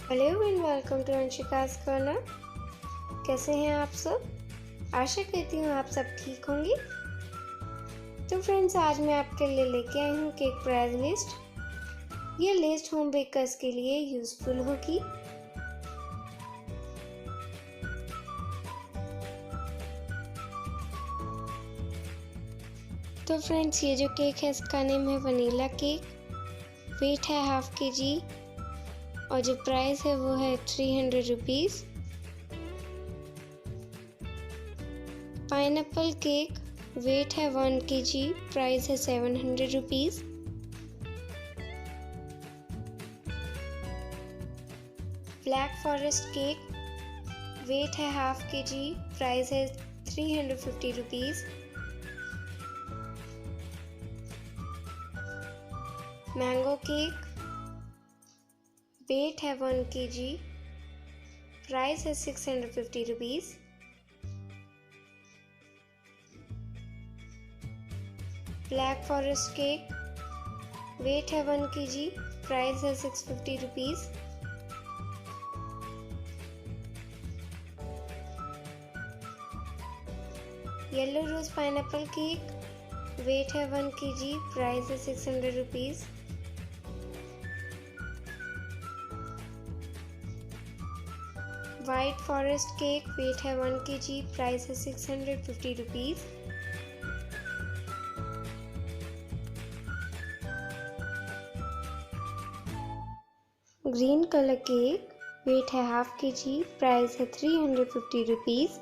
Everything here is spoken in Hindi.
Hello and welcome to Anshika's corner. कैसे हैं आप सब? आशा करती हूँ आप सब ठीक होंगे। तो फ्रेंड्स, आज मैं आपके लिए लेके आई हूँ केक प्राइस लिस्ट। ये लिस्ट होम बेकर्स के लिए यूज़फुल होगी। तो फ्रेंड्स, ये जो केक है इसका नेम है वनीला केक। वेट है ½ kg और जो प्राइस है वो है 300 रुपीज़। पाइनएप्पल केक, वेट है 1 kg, प्राइस है 700 rupees. Black forest cake, weight है ½ kg, प्राइस है 350 रुपीज़। मैंगो केक, वेट है 1 kg, प्राइस है 650 rupees. Black forest cake, weight है 1 kg, प्राइस है 650 rupees. Yellow rose pineapple cake, weight है 1 kg, प्राइस है 600 rupees. White forest cake, weight है 1 kg, प्राइस है 650 rupees. Green colour cake, weight है ½ kg, प्राइस है 350 रुपीज़।